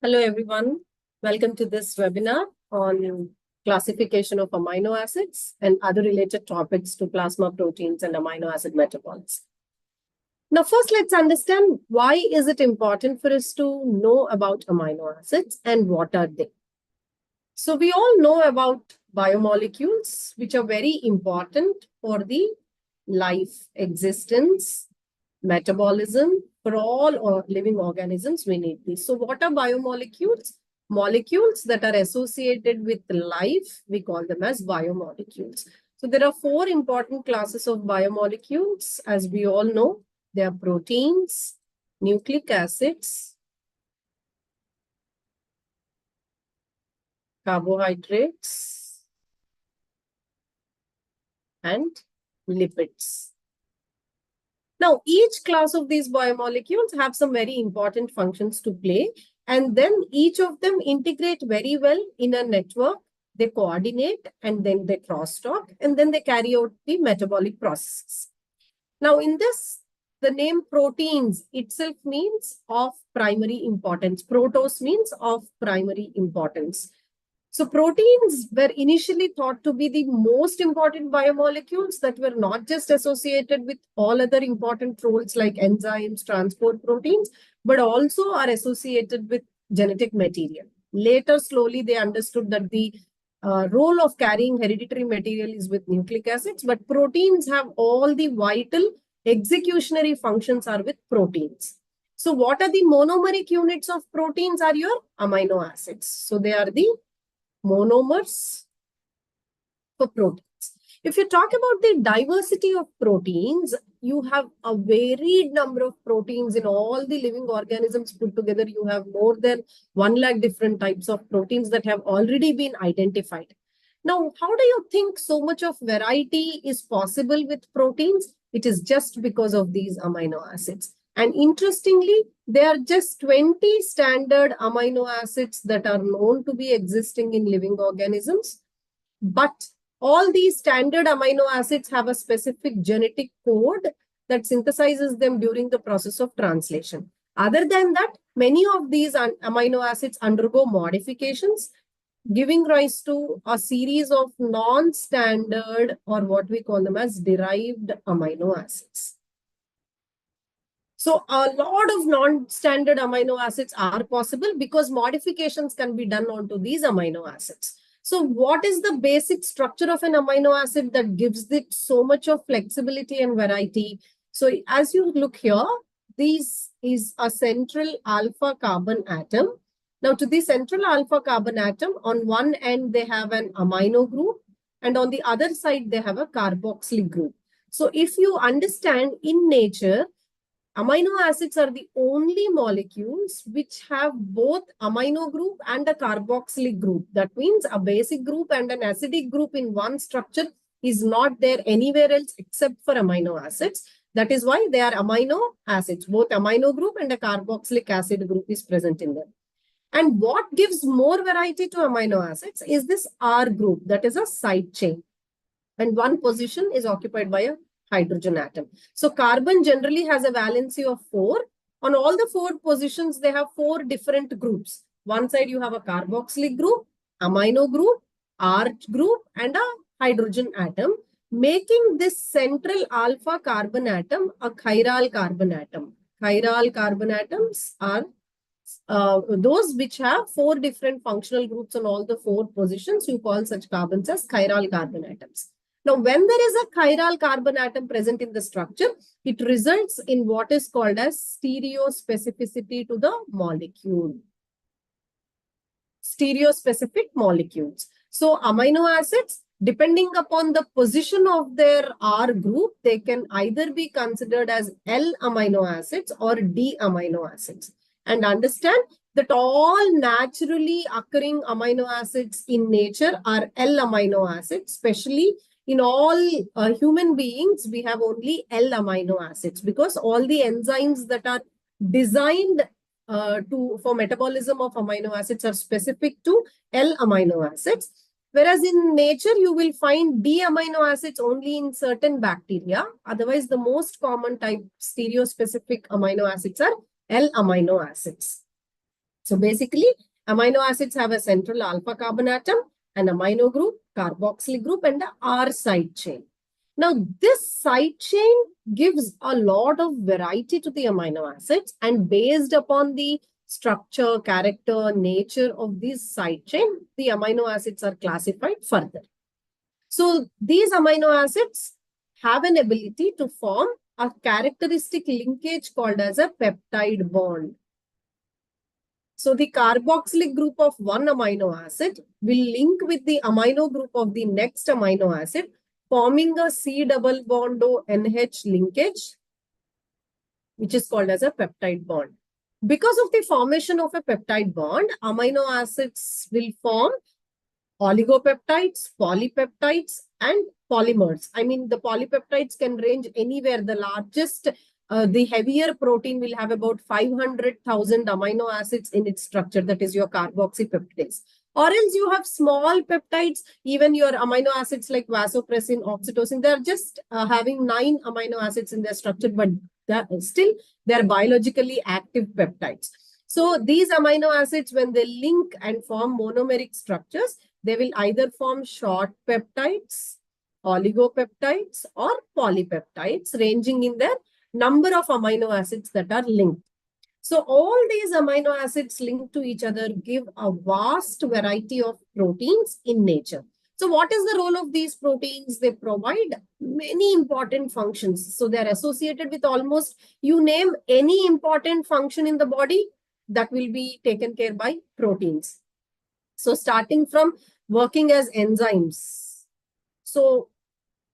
Hello, everyone. Welcome to this webinar on classification of amino acids and other related topics to plasma proteins and amino acid metabolism. Now, first, let's understand why is it important for us to know about amino acids and what are they? So we all know about biomolecules, which are very important for the life, existence, metabolism. For all living organisms, we need these. So what are biomolecules? Molecules that are associated with life, we call them as biomolecules. So there are four important classes of biomolecules. As we all know, they are proteins, nucleic acids, carbohydrates, and lipids. Now, each class of these biomolecules have some very important functions to play, and then each of them integrate very well in a network. They coordinate, and then they crosstalk, and then they carry out the metabolic processes. Now, in this, the name proteins itself means of primary importance. Protos means of primary importance. So proteins were initially thought to be the most important biomolecules that were not just associated with all other important roles like enzymes, transport proteins, but also are associated with genetic material. Later, slowly, they understood that the role of carrying hereditary material is with nucleic acids, but proteins have all the vital executionary functions are with proteins. So what are the monomeric units of proteins are your amino acids. So they are the monomers for proteins. If you talk about the diversity of proteins, you have a varied number of proteins in all the living organisms put together. You have more than 1 lakh different types of proteins that have already been identified. Now, how do you think so much of variety is possible with proteins? It is just because of these amino acids. And interestingly, there are just 20 standard amino acids that are known to be existing in living organisms. But all these standard amino acids have a specific genetic code that synthesizes them during the process of translation. Other than that, many of these amino acids undergo modifications, giving rise to a series of non-standard or what we call them as derived amino acids. So a lot of non-standard amino acids are possible because modifications can be done onto these amino acids. So what is the basic structure of an amino acid that gives it so much of flexibility and variety? So as you look here, this is a central alpha carbon atom. Now to the central alpha carbon atom, on one end they have an amino group and on the other side they have a carboxylic group. So if you understand in nature, amino acids are the only molecules which have both amino group and a carboxylic group. That means a basic group and an acidic group in one structure is not there anywhere else except for amino acids. That is why they are amino acids. Both amino group and a carboxylic acid group is present in them. And what gives more variety to amino acids is this R group, that is a side chain. And one position is occupied by a hydrogen atom. So carbon generally has a valency of 4. On all the 4 positions, they have 4 different groups. One side you have a carboxylic group, amino group, R group, and a hydrogen atom, making this central alpha carbon atom a chiral carbon atom. Chiral carbon atoms are those which have 4 different functional groups on all the 4 positions. You call such carbons as chiral carbon atoms. Now, when there is a chiral carbon atom present in the structure, it results in what is called as stereospecificity to the molecule. Stereospecific molecules. So, amino acids, depending upon the position of their R group, they can either be considered as L amino acids or D amino acids. And understand that all naturally occurring amino acids in nature are L amino acids, especially in all human beings, we have only L amino acids because all the enzymes that are designed for metabolism of amino acids are specific to L amino acids. Whereas in nature, you will find D amino acids only in certain bacteria. Otherwise, the most common type stereospecific amino acids are L amino acids. So basically, amino acids have a central alpha carbon atom, an amino group, carboxylic group, and the R side chain. Now, this side chain gives a lot of variety to the amino acids, and based upon the structure, character, nature of this side chain, the amino acids are classified further. So these amino acids have an ability to form a characteristic linkage called as a peptide bond. So the carboxylic group of one amino acid will link with the amino group of the next amino acid, forming a C double bond O NH linkage, which is called as a peptide bond. Because of the formation of a peptide bond, amino acids will form oligopeptides, polypeptides, and polymers. I mean, the polypeptides can range anywhere. The largest, the heavier protein will have about 500,000 amino acids in its structure. That is your carboxypeptidase. Or else you have small peptides, even your amino acids like vasopressin, oxytocin, they're just having 9 amino acids in their structure, but still they're biologically active peptides. So these amino acids, when they link and form monomeric structures, they will either form short peptides, oligopeptides, or polypeptides, ranging in their number of amino acids that are linked. So all these amino acids linked to each other give a vast variety of proteins in nature. So what is the role of these proteins? They provide many important functions. So they're associated with almost, you name any important function in the body, that will be taken care by proteins. So starting from working as enzymes. So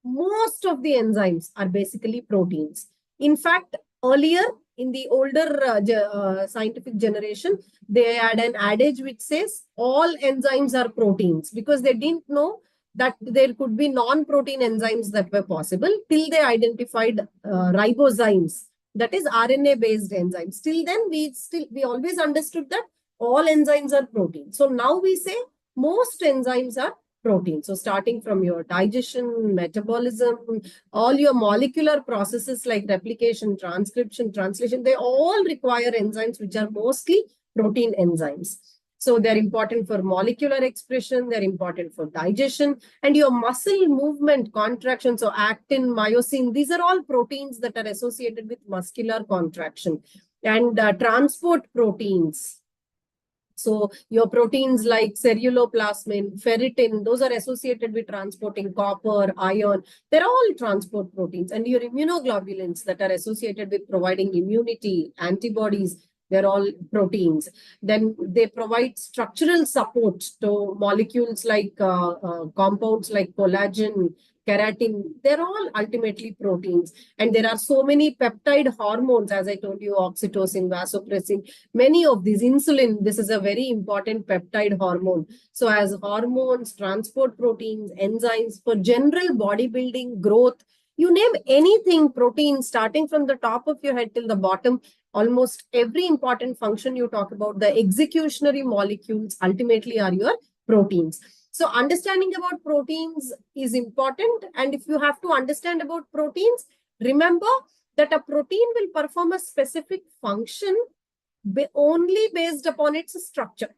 most of the enzymes are basically proteins. In fact, earlier in the older scientific generation, they had an adage which says all enzymes are proteins, because they didn't know that there could be non-protein enzymes that were possible till they identified ribozymes, that is RNA-based enzymes. Till then, we always understood that all enzymes are proteins. So now we say most enzymes are protein. So starting from your digestion, metabolism, all your molecular processes like replication, transcription, translation, they all require enzymes which are mostly protein enzymes. So they're important for molecular expression, they're important for digestion, and your muscle movement, contraction, so actin, myosin, these are all proteins that are associated with muscular contraction. And transport proteins. So your proteins like ceruloplasmin, ferritin, those are associated with transporting copper, iron. They're all transport proteins. And your immunoglobulins that are associated with providing immunity, antibodies, they're all proteins. Then they provide structural support to molecules like compounds like collagen, keratin. They're all ultimately proteins. And there are so many peptide hormones, as I told you, oxytocin, vasopressin, many of these, insulin, this is a very important peptide hormone. So as hormones, transport proteins, enzymes for general bodybuilding, growth, you name anything, protein, starting from the top of your head till the bottom, almost every important function you talk about, the executionary molecules ultimately are your proteins. So understanding about proteins is important. And if you have to understand about proteins, remember that a protein will perform a specific function only based upon its structure.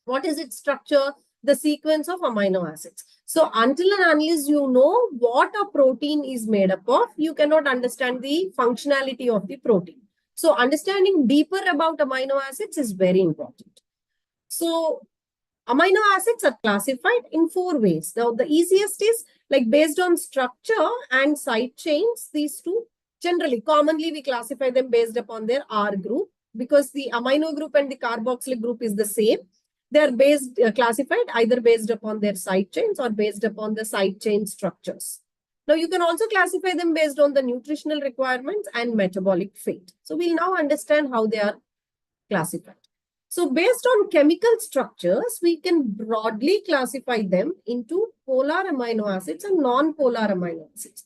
What is its structure? The sequence of amino acids. So until and unless you know what a protein is made up of, you cannot understand the functionality of the protein. So understanding deeper about amino acids is very important. So amino acids are classified in 4 ways. Now, the easiest is like based on structure and side chains, these two. Generally, commonly we classify them based upon their R group, because the amino group and the carboxylic group is the same. They are classified either based upon their side chains or based upon the side chain structures. Now, you can also classify them based on the nutritional requirements and metabolic fate. So, we'll now understand how they are classified. So, based on chemical structures, we can broadly classify them into polar amino acids and non-polar amino acids.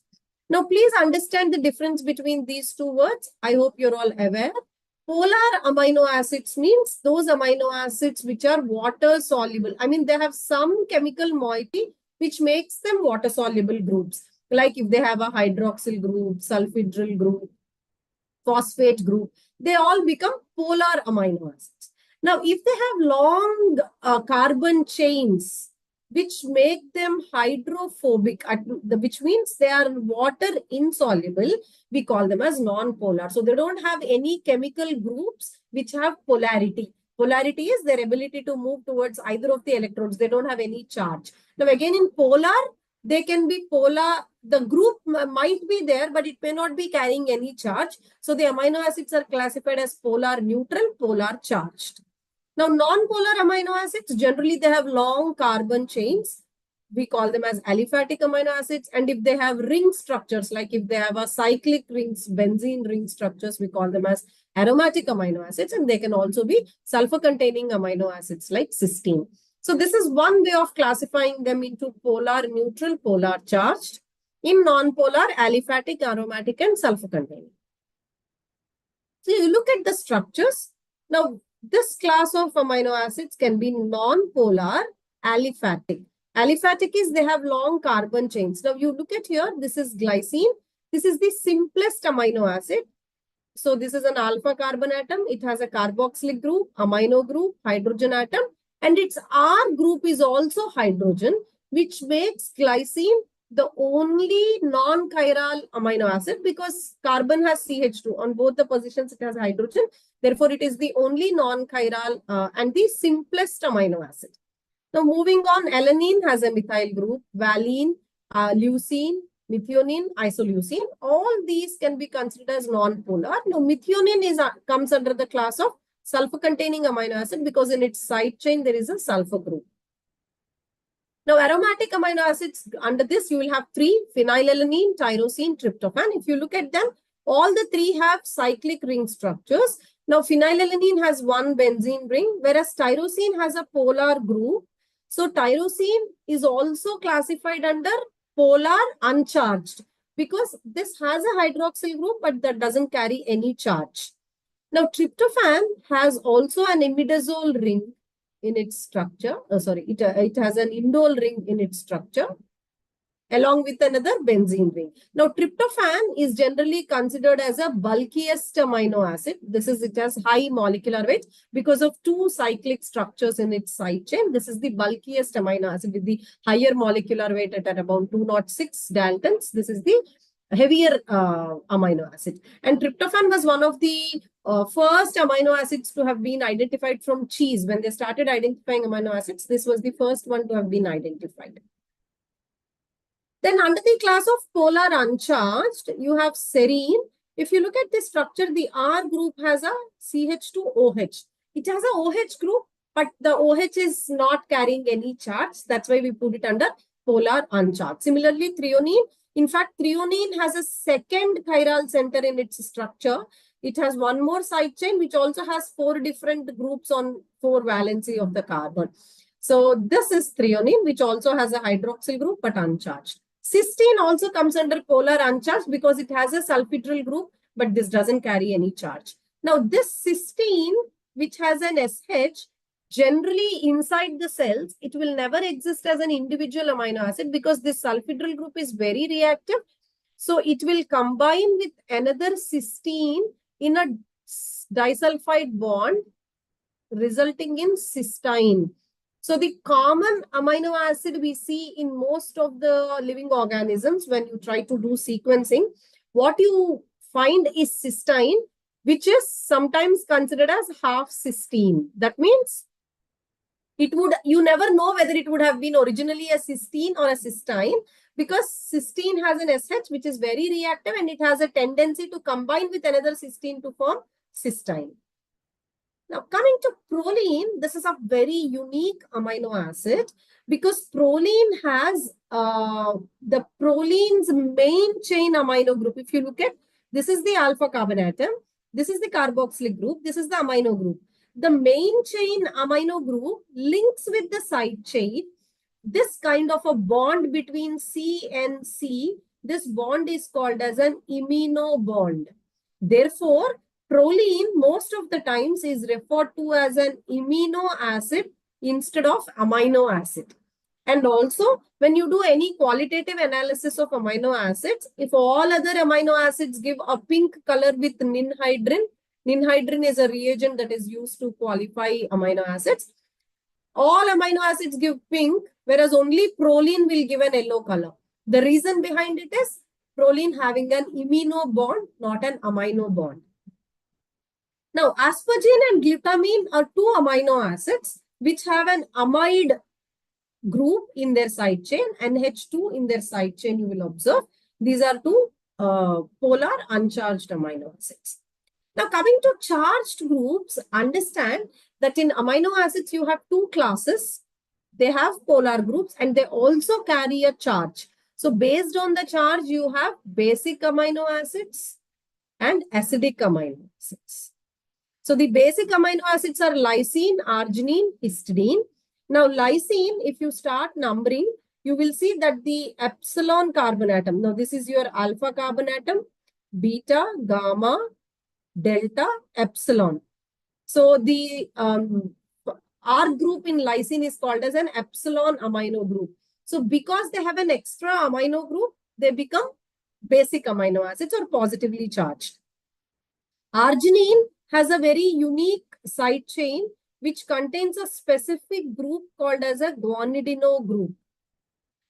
Now, please understand the difference between these two words. I hope you're all aware. Polar amino acids means those amino acids which are water soluble. I mean, they have some chemical moiety which makes them water soluble groups. Like if they have a hydroxyl group, sulfhydryl group, phosphate group, they all become polar amino acids. Now, if they have long carbon chains, which make them hydrophobic, which means they are water insoluble, we call them as non-polar. So they don't have any chemical groups which have polarity. Polarity is their ability to move towards either of the electrodes. They don't have any charge. Now, again, in polar, they can be polar. The group might be there, but it may not be carrying any charge. So the amino acids are classified as polar neutral, polar charged. Now, non-polar amino acids, generally they have long carbon chains. We call them as aliphatic amino acids. And if they have ring structures, like if they have a cyclic rings, benzene ring structures, we call them as aromatic amino acids. And they can also be sulfur-containing amino acids like cysteine. So this is one way of classifying them into polar neutral, polar charged. In non-polar, aliphatic, aromatic, and sulfur-containing. So you look at the structures. Now, this class of amino acids can be non-polar, aliphatic. Aliphatic is they have long carbon chains. Now, you look at here, this is glycine. This is the simplest amino acid. So, this is an alpha carbon atom. It has a carboxylic group, amino group, hydrogen atom. And its R group is also hydrogen, which makes glycine the only non-chiral amino acid because carbon has CH2. On both the positions, it has hydrogen. Therefore, it is the only non-chiral and the simplest amino acid. Now, moving on, alanine has a methyl group, valine, leucine, methionine, isoleucine. All these can be considered as non-polar. Now, methionine comes under the class of sulfur-containing amino acid because in its side chain, there is a sulfur group. Now, aromatic amino acids, under this, you will have three: phenylalanine, tyrosine, tryptophan. If you look at them, all the three have cyclic ring structures. Now, phenylalanine has one benzene ring, whereas tyrosine has a polar group. So, tyrosine is also classified under polar uncharged because this has a hydroxyl group, but that doesn't carry any charge. Now, tryptophan has also an imidazole ring in its structure. It has an indole ring in its structure along with another benzene ring. Now, tryptophan is generally considered as a bulkiest amino acid. It has high molecular weight because of two cyclic structures in its side chain. This is the bulkiest amino acid with the higher molecular weight at about 206 Daltons. This is the heavier amino acid. And tryptophan was one of the first amino acids to have been identified from cheese. When they started identifying amino acids, this was the first one to have been identified. Then under the class of polar uncharged, you have serine. If you look at this structure, the R group has a CH2OH. It has a OH group, but the OH is not carrying any charge. That's why we put it under polar uncharged. Similarly, threonine. In fact, threonine has a second chiral center in its structure. It has one more side chain, which also has 4 different groups on 4 valency of the carbon. So this is threonine, which also has a hydroxyl group, but uncharged. Cysteine also comes under polar uncharged because it has a sulfhydryl group, but this doesn't carry any charge. Now, this cysteine, which has an SH, generally inside the cells, it will never exist as an individual amino acid because this sulfhydryl group is very reactive. So, it will combine with another cysteine in a disulfide bond, resulting in cysteine. So the common amino acid we see in most of the living organisms when you try to do sequencing, what you find is cysteine, which is sometimes considered as half cysteine. That means you never know whether it would have been originally a cysteine or a cysteine because cysteine has an SH which is very reactive and it has a tendency to combine with another cysteine to form cysteine. Now, coming to proline, this is a very unique amino acid because proline has the proline's main chain amino group. If you look at, this is the alpha carbon atom, this is the carboxylic group, this is the amino group. The main chain amino group links with the side chain. This kind of a bond between C and C, this bond is called as an imino bond. Therefore, proline most of the times is referred to as an amino acid instead of amino acid. And also, when you do any qualitative analysis of amino acids, if all other amino acids give a pink color with ninhydrin, Ninhydrin is a reagent that is used to qualify amino acids. All amino acids give pink, whereas only proline will give an yellow color. The reason behind it is proline having an amino bond, not an amino bond. Now, aspargine and glutamine are two amino acids which have an amide group in their side chain, NH2 in their side chain, you will observe. These are two polar uncharged amino acids. Now, coming to charged groups, understand that in amino acids, you have two classes. They have polar groups and they also carry a charge. So, based on the charge, you have basic amino acids and acidic amino acids. So, the basic amino acids are lysine, arginine, histidine. Now, lysine, if you start numbering, you will see that the epsilon carbon atom. Now, this is your alpha carbon atom, beta, gamma, delta, epsilon. So the R group in lysine is called as an epsilon amino group. So because they have an extra amino group, they become basic amino acids or positively charged. Arginine has a very unique side chain which contains a specific group called as a guanidino group.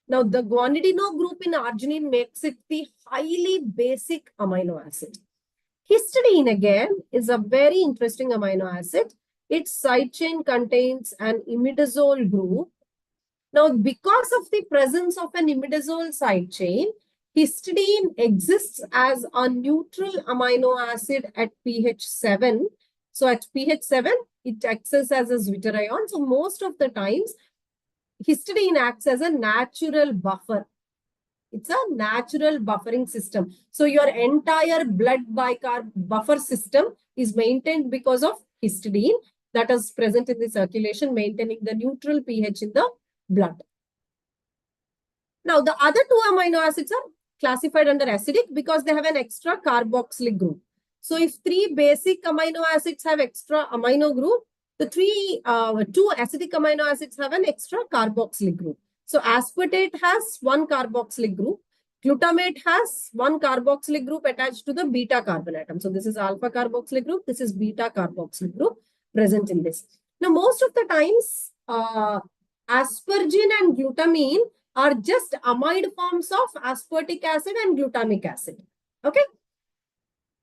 Now, the guanidino group in arginine makes it the highly basic amino acid. Histidine again is a very interesting amino acid. Its side chain contains an imidazole group. Now, because of the presence of an imidazole side chain, histidine exists as a neutral amino acid at pH 7. So, at pH 7, it acts as a zwitterion. So, most of the times, histidine acts as a natural buffer. It's a natural buffering system. So your entire blood bicarb buffer system is maintained because of histidine that is present in the circulation, maintaining the neutral pH in the blood. Now, the other two amino acids are classified under acidic because they have an extra carboxylic group. So if three basic amino acids have extra amino group, the two acidic amino acids have an extra carboxylic group. So aspartate has one carboxylic group. Glutamate has one carboxylic group attached to the beta carbon atom. So this is alpha carboxylic group. This is beta carboxylic group present in this. Now, most of the times, aspargine and glutamine are just amide forms of aspartic acid and glutamic acid. Okay.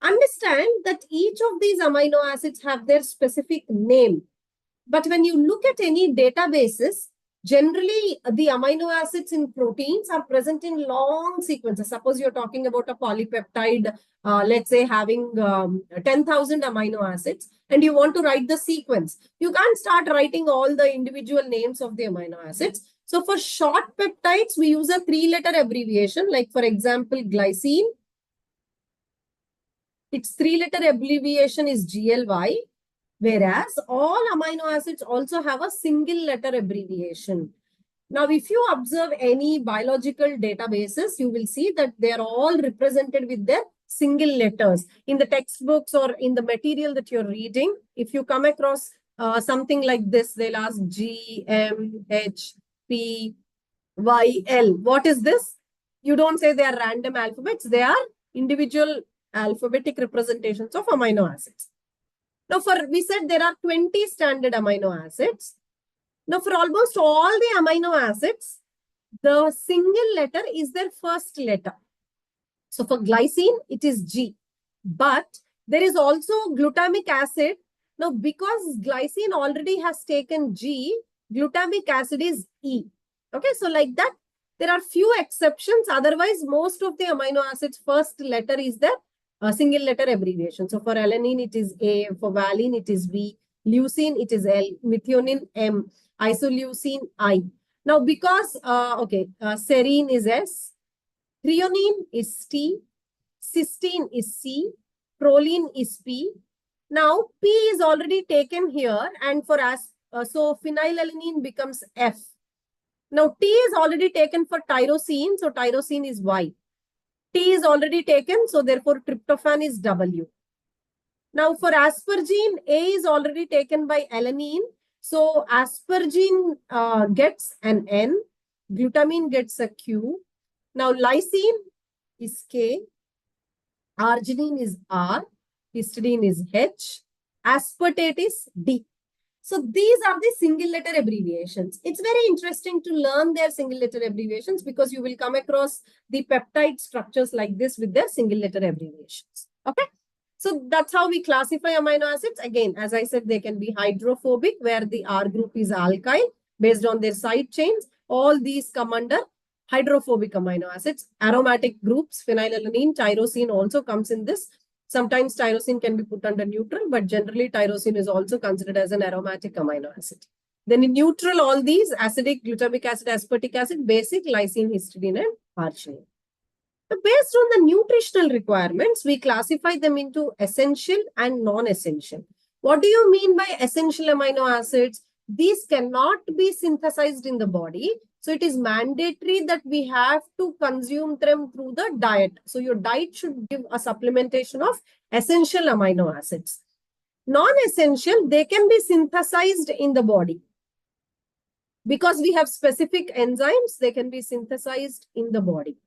Understand that each of these amino acids have their specific name. But when you look at any databases, generally the amino acids in proteins are present in long sequences. Suppose you're talking about a polypeptide, let's say having 10,000 amino acids, and you want to write the sequence. You can't start writing all the individual names of the amino acids. So for short peptides, we use a 3-letter abbreviation, like for example, glycine. Its 3-letter abbreviation is GLY. Whereas all amino acids also have a single letter abbreviation. Now, if you observe any biological databases, you will see that they are all represented with their single letters. In the textbooks or in the material that you're reading, if you come across something like this, they'll ask G, M, H, P, Y, L. What is this? You don't say they are random alphabets. They are individual alphabetic representations of amino acids. Now, we said there are 20 standard amino acids. Now, for almost all the amino acids, the single letter is their first letter. So, for glycine, it is G. But there is also glutamic acid. Now, because glycine already has taken G, glutamic acid is E. Okay, so like that, there are few exceptions. Otherwise, most of the amino acids' first letter is their single letter abbreviation. So for alanine, it is A. For valine, it is V. Leucine, it is L. Methionine, M. Isoleucine, I. Now, because, serine is S. Threonine is T. Cysteine is C. Proline is P. Now, P is already taken here. And for so phenylalanine becomes F. Now, T is already taken for tyrosine. So tyrosine is Y. T is already taken, so therefore tryptophan is W. Now for aspargine, A is already taken by alanine. So aspargine gets an N, glutamine gets a Q. Now lysine is K, arginine is R, histidine is H, aspartate is D. So these are the single letter abbreviations. It's very interesting to learn their single letter abbreviations because you will come across the peptide structures like this with their single letter abbreviations. Okay. So that's how we classify amino acids. Again, as I said, they can be hydrophobic where the R group is alkyl based on their side chains. All these come under hydrophobic amino acids. Aromatic groups, phenylalanine, tyrosine also comes in this. Sometimes tyrosine can be put under neutral, but generally tyrosine is also considered as an aromatic amino acid. Then in neutral, all these acidic, glutamic acid, aspartic acid, basic, lysine, histidine, and arginine. So based on the nutritional requirements, we classify them into essential and non-essential. What do you mean by essential amino acids? These cannot be synthesized in the body. So it is mandatory that we have to consume them through the diet. So your diet should give a supplementation of essential amino acids. Non-essential, they can be synthesized in the body. Because we have specific enzymes, they can be synthesized in the body.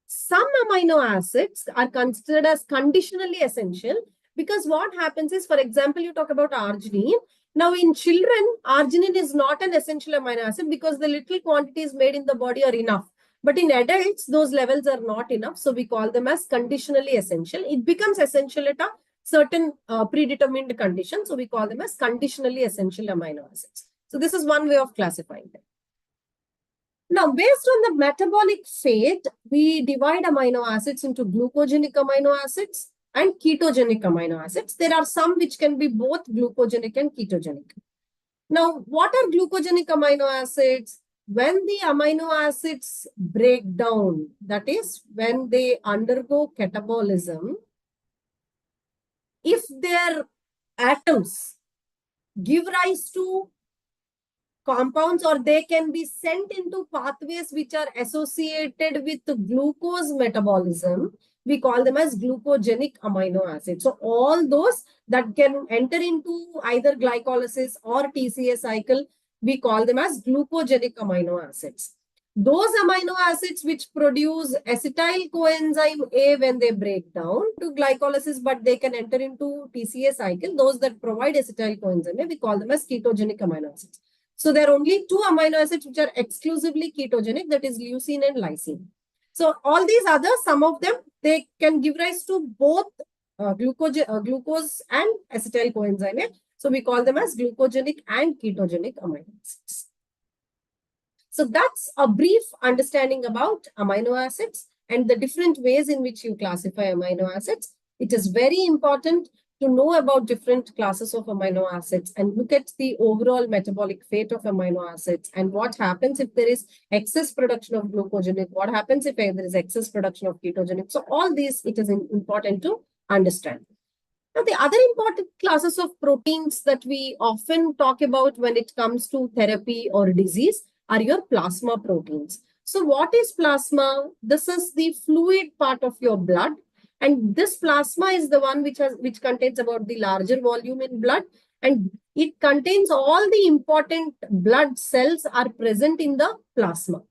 Some amino acids are considered as conditionally essential because what happens is, for example, you talk about arginine. Now, in children, arginine is not an essential amino acid because the little quantities made in the body are enough. But in adults, those levels are not enough. So we call them as conditionally essential. It becomes essential at a certain predetermined condition. So we call them as conditionally essential amino acids. So this is one way of classifying them. Now, based on the metabolic fate, we divide amino acids into glucogenic amino acids and ketogenic amino acids. There are some which can be both glucogenic and ketogenic. Now, what are glucogenic amino acids? When the amino acids break down, that is, when they undergo catabolism, if their atoms give rise to compounds or they can be sent into pathways which are associated with glucose metabolism, we call them as glucogenic amino acids. So all those that can enter into either glycolysis or TCA cycle, we call them as glucogenic amino acids. Those amino acids which produce acetyl coenzyme A when they break down to glycolysis, but they can enter into TCA cycle, those that provide acetyl coenzyme A, we call them as ketogenic amino acids. So there are only two amino acids which are exclusively ketogenic, that is leucine and lysine. So all these others, some of them, they can give rise to both glucose and acetyl coenzyme A. So we call them as glucogenic and ketogenic amino acids. So that's a brief understanding about amino acids and the different ways in which you classify amino acids. It is very important to know about different classes of amino acids and look at the overall metabolic fate of amino acids and what happens if there is excess production of glucogenic, what happens if there is excess production of ketogenic. So all these, it is important to understand. Now, the other important classes of proteins that we often talk about when it comes to therapy or disease are your plasma proteins. So what is plasma? This is the fluid part of your blood. And this plasma is the one which contains about the larger volume in blood, and it contains all the important blood cells are present in the plasma.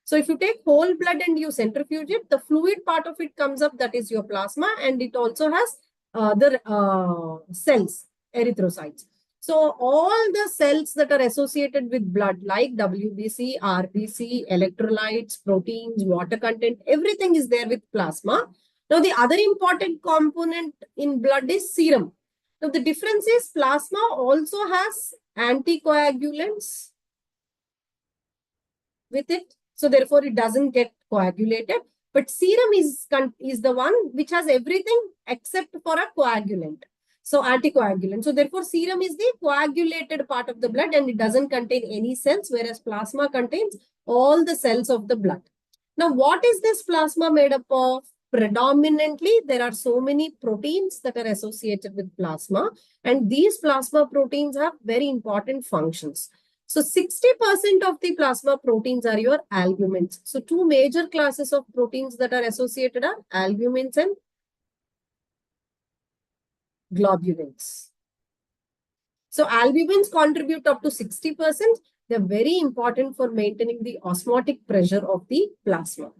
So if you take whole blood and you centrifuge it, the fluid part of it comes up, that is your plasma, and it also has the cells, erythrocytes. So all the cells that are associated with blood like WBC, RBC, electrolytes, proteins, water content, everything is there with plasma. Now, the other important component in blood is serum. Now, the difference is plasma also has anticoagulants with it. So, therefore, it doesn't get coagulated. But serum is the one which has everything except for a coagulant. So, anticoagulant. So, therefore, serum is the coagulated part of the blood and it doesn't contain any cells, whereas plasma contains all the cells of the blood. Now, what is this plasma made up of? Predominantly, there are so many proteins that are associated with plasma, and these plasma proteins have very important functions. So 60% of the plasma proteins are your albumins. So two major classes of proteins that are associated are albumins and globulins. So albumins contribute up to 60%. They're very important for maintaining the osmotic pressure of the plasma.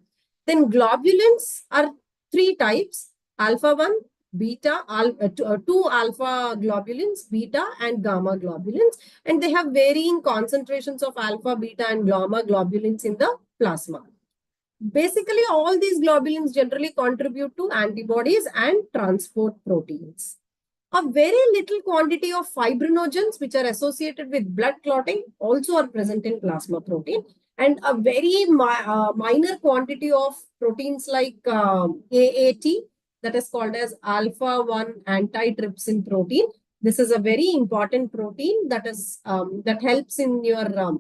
Then globulins are three types: alpha 1, two alpha globulins, beta and gamma globulins, and they have varying concentrations of alpha, beta, and gamma globulins in the plasma. Basically, all these globulins generally contribute to antibodies and transport proteins. A very little quantity of fibrinogens, which are associated with blood clotting, also are present in plasma protein. And a very minor quantity of proteins like AAT, that is called as alpha-1 antitrypsin protein. This is a very important protein that helps in your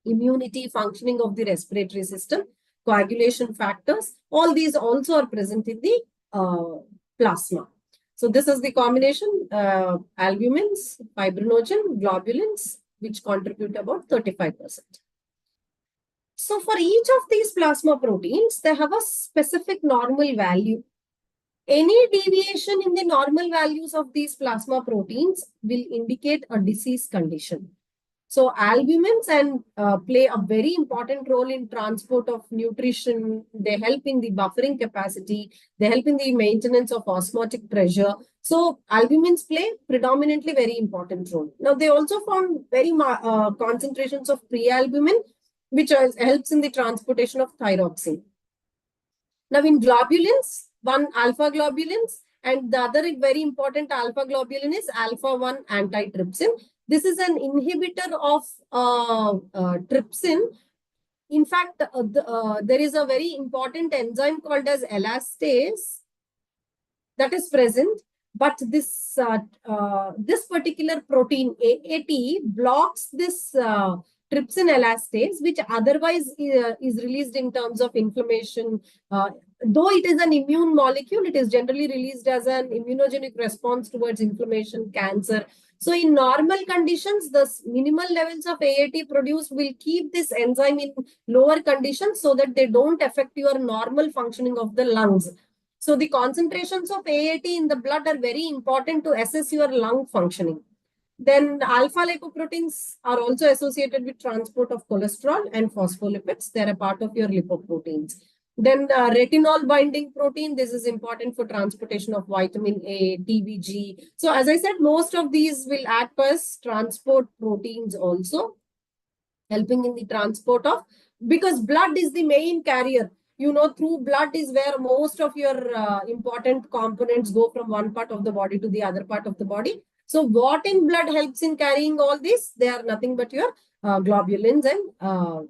immunity, functioning of the respiratory system, coagulation factors. All these also are present in the plasma. So this is the combination, albumins, fibrinogen, globulins, which contribute about 35%. So for each of these plasma proteins, they have a specific normal value. Any deviation in the normal values of these plasma proteins will indicate a disease condition. So albumins play a very important role in transport of nutrition. They help in the buffering capacity. They help in the maintenance of osmotic pressure. So albumins play predominantly very important role. Now they also found very concentrations of prealbumin, which helps in the transportation of thyroxine. Now in globulins, one alpha globulins, and the other very important alpha globulin is alpha-1 antitrypsin. This is an inhibitor of trypsin. In fact, there is a very important enzyme called as elastase that is present, but this particular protein AAT blocks this trypsin elastase, which otherwise is released in terms of inflammation. Though it is an immune molecule, it is generally released as an immunogenic response towards inflammation, cancer. So in normal conditions, the minimal levels of AAT produced will keep this enzyme in lower conditions so that they don't affect your normal functioning of the lungs. So the concentrations of AAT in the blood are very important to assess your lung functioning. Then alpha lipoproteins are also associated with transport of cholesterol and phospholipids. They're a part of your lipoproteins. Then retinol binding protein, this is important for transportation of vitamin A, TBG. So as I said, most of these will act as transport proteins also, helping in the transport of, because blood is the main carrier. You know, through blood is where most of your important components go from one part of the body to the other part of the body. So what in blood helps in carrying all this? They are nothing but your globulins and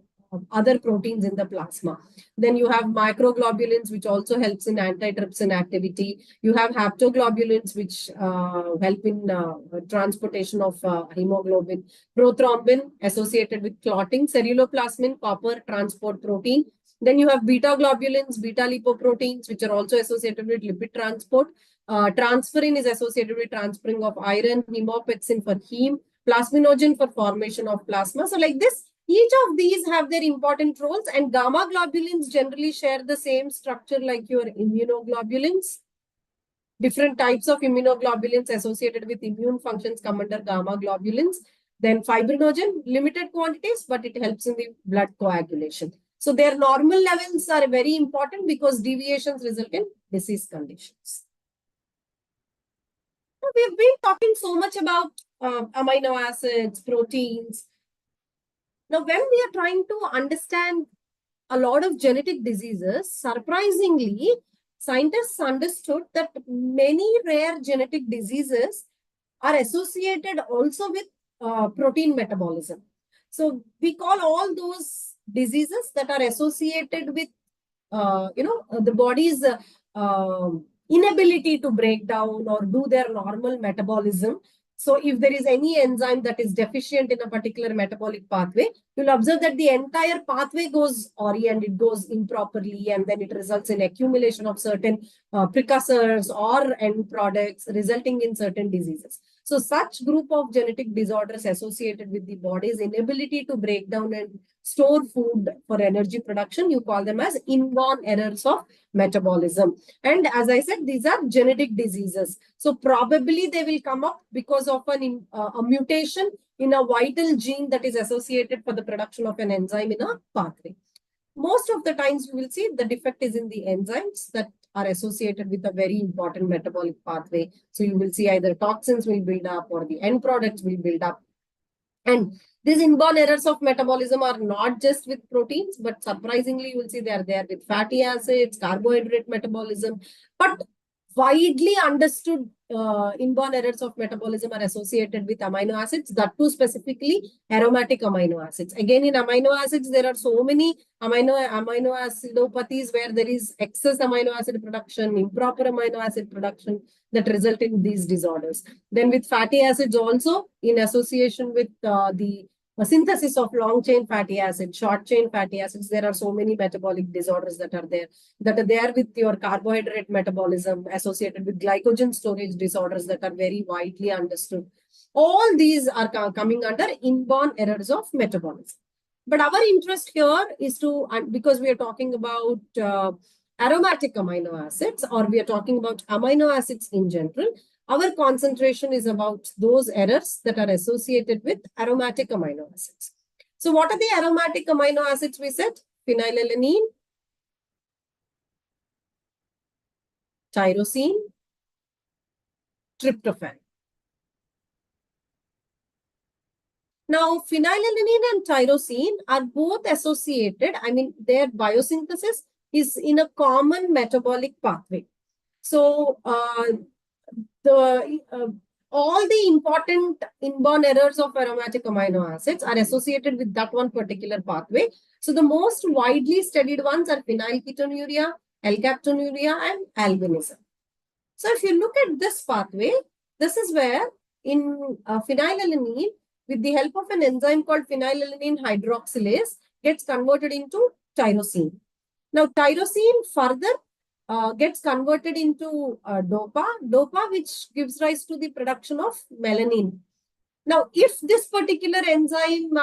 other proteins in the plasma. Then you have microglobulins, which also helps in antitrypsin activity. You have haptoglobulins, which help in transportation of hemoglobin. Prothrombin, associated with clotting. Ceruloplasmin, copper transport protein. Then you have beta globulins, beta lipoproteins, which are also associated with lipid transport. Transferrin is associated with transferring of iron, hemopexin for heme, plasminogen for formation of plasma. So like this, each of these have their important roles, and gamma globulins generally share the same structure like your immunoglobulins. Different types of immunoglobulins associated with immune functions come under gamma globulins. Then fibrinogen, limited quantities, but it helps in the blood coagulation. So their normal levels are very important because deviations result in disease conditions. We've been talking so much about amino acids, proteins. Now, when we are trying to understand a lot of genetic diseases, surprisingly, scientists understood that many rare genetic diseases are associated also with protein metabolism. So we call all those diseases that are associated with, the body's inability to break down or do their normal metabolism. So if there is any enzyme that is deficient in a particular metabolic pathway, you'll observe that the entire pathway goes awry and it goes improperly, and then it results in accumulation of certain precursors or end products, resulting in certain diseases. So such group of genetic disorders associated with the body's inability to break down and store food for energy production, you call them as inborn errors of metabolism. And as I said, these are genetic diseases. So probably they will come up because of a mutation in a vital gene that is associated for the production of an enzyme in a pathway. Most of the times you will see the defect is in the enzymes that are associated with a very important metabolic pathway. So you will see either toxins will build up or the end products will build up. And these inborn errors of metabolism are not just with proteins, but surprisingly, you will see they are there with fatty acids, carbohydrate metabolism. But widely understood inborn errors of metabolism are associated with amino acids, that too specifically aromatic amino acids. Again, in amino acids, there are so many amino acidopathies where there is excess amino acid production, improper amino acid production that result in these disorders. Then with fatty acids also, in association with the synthesis of long chain fatty acids, short chain fatty acids, there are so many metabolic disorders that are there with your carbohydrate metabolism associated with glycogen storage disorders that are very widely understood. All these are coming under inborn errors of metabolism. But our interest here is to, because we are talking about aromatic amino acids, or we are talking about amino acids in general, our concentration is about those errors that are associated with aromatic amino acids. So what are the aromatic amino acids we said? Phenylalanine, tyrosine, tryptophan. Now, phenylalanine and tyrosine are both associated. I mean, their biosynthesis is in a common metabolic pathway. So, all the important inborn errors of aromatic amino acids are associated with that one particular pathway. So, the most widely studied ones are phenylketonuria, L-captonuria, and albinism. So, if you look at this pathway, this is where in phenylalanine, with the help of an enzyme called phenylalanine hydroxylase, gets converted into tyrosine. Now, tyrosine further gets converted into DOPA, which gives rise to the production of melanin. Now, if this particular enzyme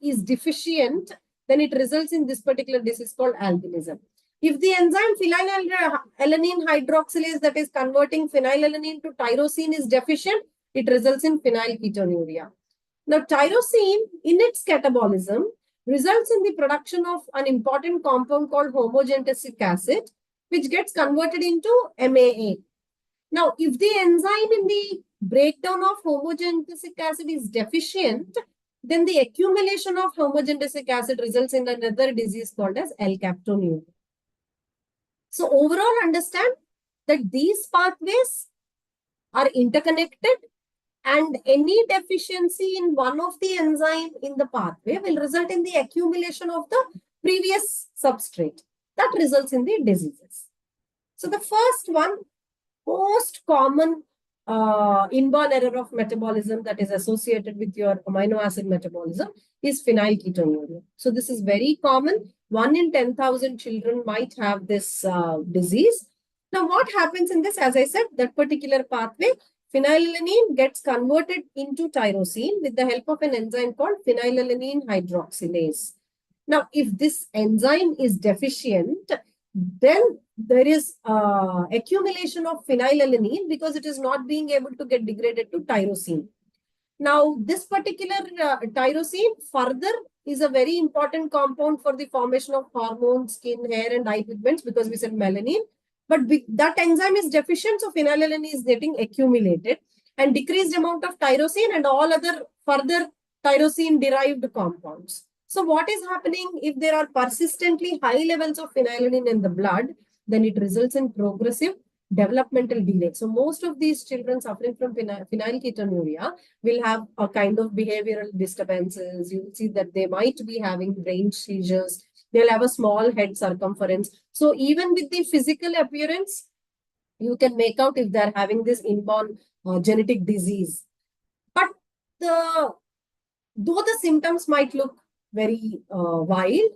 is deficient, then it results in this particular disease called albinism. If the enzyme phenylalanine hydroxylase that is converting phenylalanine to tyrosine is deficient, it results in phenylketonuria. Now, tyrosine in its catabolism results in the production of an important compound called homogentisic acid, which gets converted into MAA. Now, if the enzyme in the breakdown of homogentisic acid is deficient, then the accumulation of homogentisic acid results in another disease called as L-captonuria. So, overall, understand that these pathways are interconnected, and any deficiency in one of the enzyme in the pathway will result in the accumulation of the previous substrate. That results in the diseases. So the first one, most common inborn error of metabolism that is associated with your amino acid metabolism is phenylketonuria. So this is very common. 1 in 10,000 children might have this disease. Now what happens in this? As I said, that particular pathway, phenylalanine gets converted into tyrosine with the help of an enzyme called phenylalanine hydroxylase. Now, if this enzyme is deficient, then there is accumulation of phenylalanine because it is not being able to get degraded to tyrosine. Now, this particular tyrosine further is a very important compound for the formation of hormones, skin, hair, and eye pigments because we said melanin. But that enzyme is deficient, so phenylalanine is getting accumulated, and decreased amount of tyrosine and all other further tyrosine-derived compounds. So what is happening if there are persistently high levels of phenylalanine in the blood, then it results in progressive developmental delay. So most of these children suffering from phenylketonuria will have a kind of behavioral disturbances. You will see that they might be having brain seizures. They'll have a small head circumference. So even with the physical appearance, you can make out if they're having this inborn genetic disease. But though the symptoms might look very wild,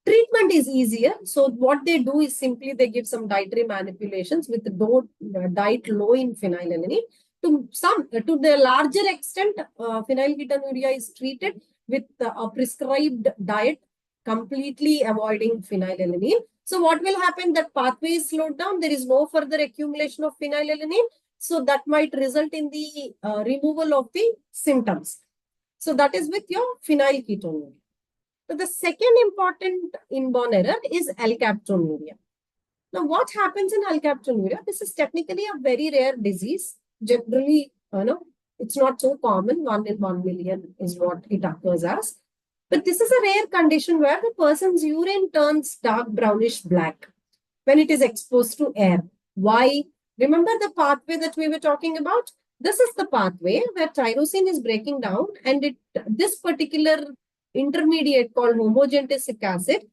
treatment is easier. So what they do is simply they give some dietary manipulations with the diet low in phenylalanine. To the larger extent, phenylketonuria is treated with a prescribed diet, completely avoiding phenylalanine. So what will happen? That pathway is slowed down. There is no further accumulation of phenylalanine. So that might result in the removal of the symptoms. So that is with your phenylketonuria. So the second important inborn error is L-captonuria. Now, what happens in alkaptonuria? This is technically a very rare disease. Generally, it's not so common. 1 in 1 million is what it occurs as. But this is a rare condition where the person's urine turns dark brownish black when it is exposed to air. Why? Remember the pathway that we were talking about? This is the pathway where tyrosine is breaking down, and this particular intermediate called homogentisic acid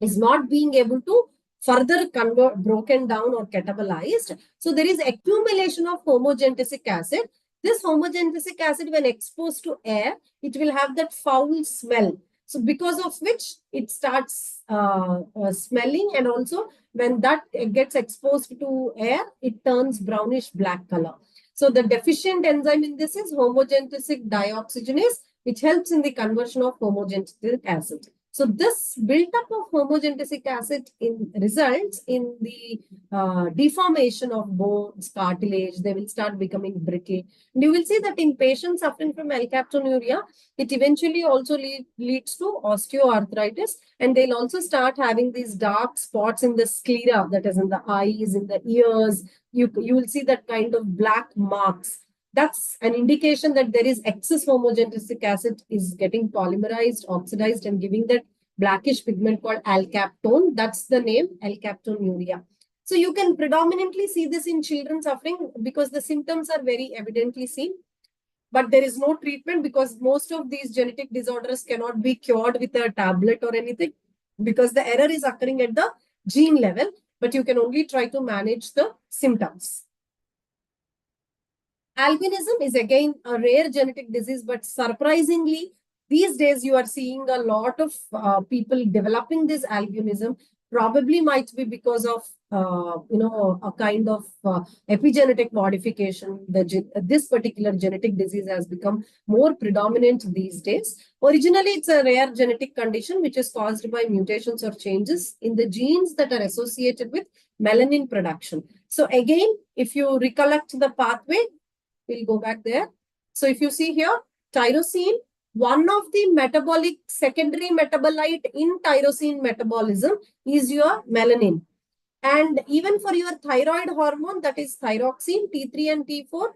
is not being able to further broken down or catabolized. So there is accumulation of homogentisic acid. This homogentisic acid, when exposed to air, it will have that foul smell. So because of which it starts smelling, and also when that gets exposed to air, it turns brownish black color. So the deficient enzyme in this is homogentisic dioxygenase, which helps in the conversion of homogentisic acid. So this buildup of homogentisic acid results in the deformation of bones, cartilage. They will start becoming brittle. And you will see that in patients suffering from alkaptonuria, it eventually also leads to osteoarthritis, and they'll also start having these dark spots in the sclera, that is in the eyes, in the ears. You will see that kind of black marks. That's an indication that there is excess homogentisic acid is getting polymerized, oxidized, and giving that blackish pigment called alkaptone. That's the name, alkaptonuria. So you can predominantly see this in children suffering because the symptoms are very evidently seen. But there is no treatment because most of these genetic disorders cannot be cured with a tablet or anything because the error is occurring at the gene level, but you can only try to manage the symptoms. Albinism is again a rare genetic disease, but surprisingly, these days you are seeing a lot of people developing this albinism. Probably might be because of a kind of epigenetic modification. This particular genetic disease has become more predominant these days. Originally, it's a rare genetic condition which is caused by mutations or changes in the genes that are associated with melanin production. So again, if you recollect the pathway, we'll go back there. So if you see here, tyrosine, one of the secondary metabolite in tyrosine metabolism is your melanin. And even for your thyroid hormone, that is thyroxine, T3 and T4,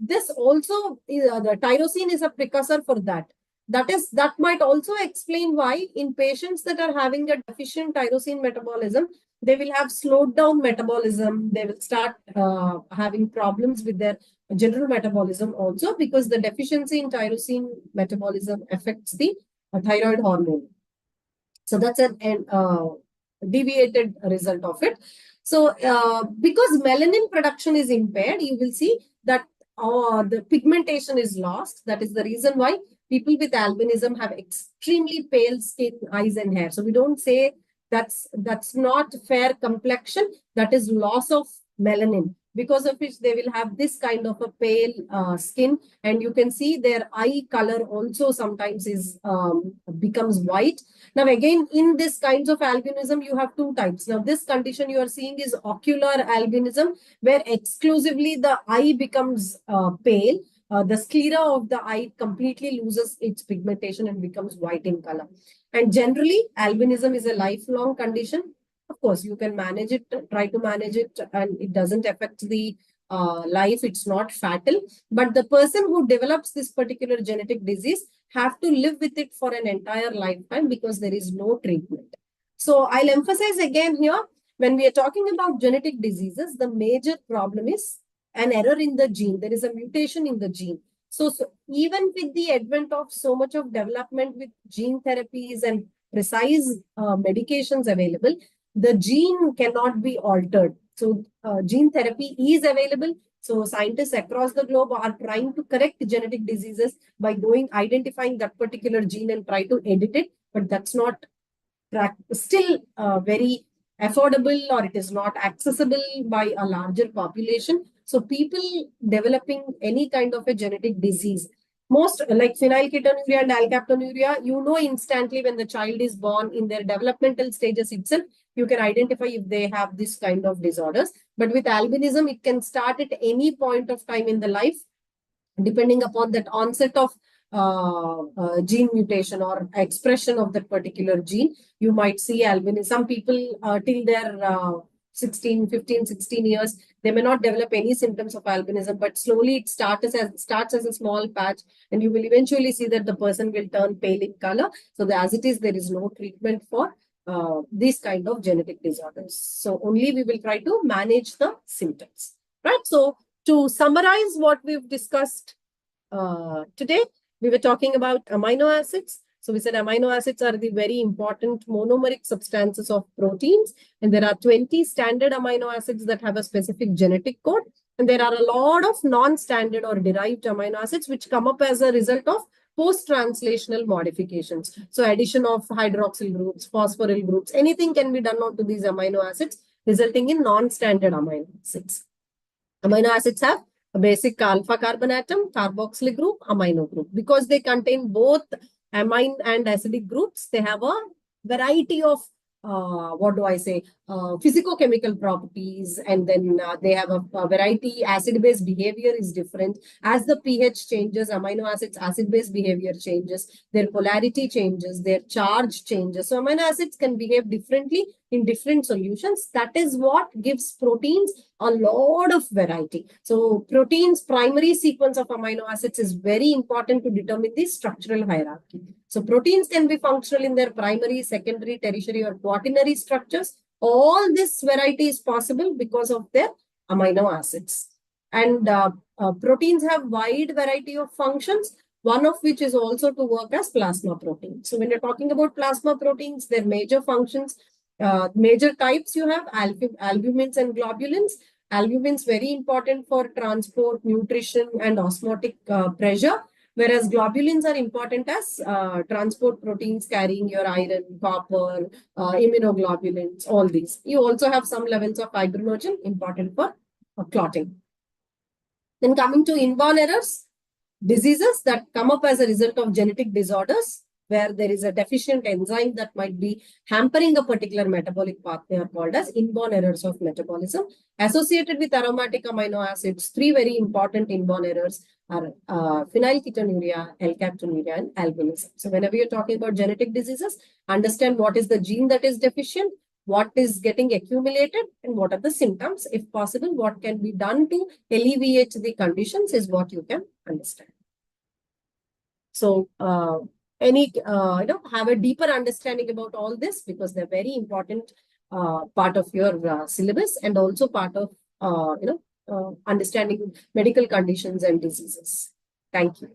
this also, the tyrosine is a precursor for that. That might also explain why in patients that are having a deficient tyrosine metabolism, they will have slowed down metabolism. They will start having problems with their general metabolism also because the deficiency in tyrosine metabolism affects the thyroid hormone. So that's a deviated result of it. So because melanin production is impaired, you will see that the pigmentation is lost. That is the reason why people with albinism have extremely pale skin, eyes, and hair. So we don't say that's not fair complexion. That is loss of melanin, because of which they will have this kind of a pale skin, and you can see their eye color also sometimes is becomes white. Now again, in this kinds of albinism, you have two types. Now this condition you are seeing is ocular albinism, where exclusively the eye becomes pale. The sclera of the eye completely loses its pigmentation and becomes white in color. And generally, albinism is a lifelong condition. Of course, you can manage it, try to manage it, and it doesn't affect the life. It's not fatal. But the person who develops this particular genetic disease have to live with it for an entire lifetime because there is no treatment. So I'll emphasize again here, when we are talking about genetic diseases, the major problem is an error in the gene. There is a mutation in the gene. So even with the advent of so much of development with gene therapies and precise medications available, the gene cannot be altered. So gene therapy is available. So scientists across the globe are trying to correct genetic diseases by identifying that particular gene and try to edit it, but that's not still very affordable, or it is not accessible by a larger population. So people developing any kind of a genetic disease, most like phenylketonuria and alkaptonuria, you know instantly when the child is born in their developmental stages itself, you can identify if they have this kind of disorders. But with albinism, it can start at any point of time in the life, depending upon that onset of gene mutation or expression of that particular gene, you might see albinism. Some people till their 16 years, they may not develop any symptoms of albinism, but slowly it starts as a small patch, and you will eventually see that the person will turn pale in color. So as it is, there is no treatment for these kind of genetic disorders. So only we will try to manage the symptoms, right? So to summarize what we've discussed today, we were talking about amino acids. So we said amino acids are the very important monomeric substances of proteins. And there are 20 standard amino acids that have a specific genetic code. And there are a lot of non-standard or derived amino acids which come up as a result of post-translational modifications. So addition of hydroxyl groups, phosphoryl groups, anything can be done onto these amino acids, resulting in non-standard amino acids. Amino acids have a basic alpha carbon atom, carboxylic group, amino group. Because they contain both amine and acidic groups, they have a variety of physicochemical properties, and then they have a variety. Acid-base behavior is different. As the pH changes, amino acids acid-base behavior changes, their polarity changes, their charge changes. So amino acids can behave differently in different solutions. That is what gives proteins a lot of variety. So protein's primary sequence of amino acids is very important to determine the structural hierarchy. So proteins can be functional in their primary, secondary, tertiary, or quaternary structures. All this variety is possible because of their amino acids. And proteins have wide variety of functions, one of which is also to work as plasma proteins. So when you're talking about plasma proteins, their major functions, major types you have albumins and globulins. Albumins very important for transport, nutrition, and osmotic pressure. Whereas globulins are important as transport proteins carrying your iron, copper, immunoglobulins, all these. You also have some levels of fibrinogen important for clotting. Then coming to inborn errors, diseases that come up as a result of genetic disorders, where there is a deficient enzyme that might be hampering a particular metabolic pathway, are called as inborn errors of metabolism. Associated with aromatic amino acids, three very important inborn errors are phenylketonuria, L-captonuria, and albinism. So whenever you're talking about genetic diseases, understand what is the gene that is deficient, what is getting accumulated, and what are the symptoms. If possible, what can be done to alleviate the conditions is what you can understand. So have a deeper understanding about all this, because they're very important part of your syllabus, and also part of understanding medical conditions and diseases. Thank you.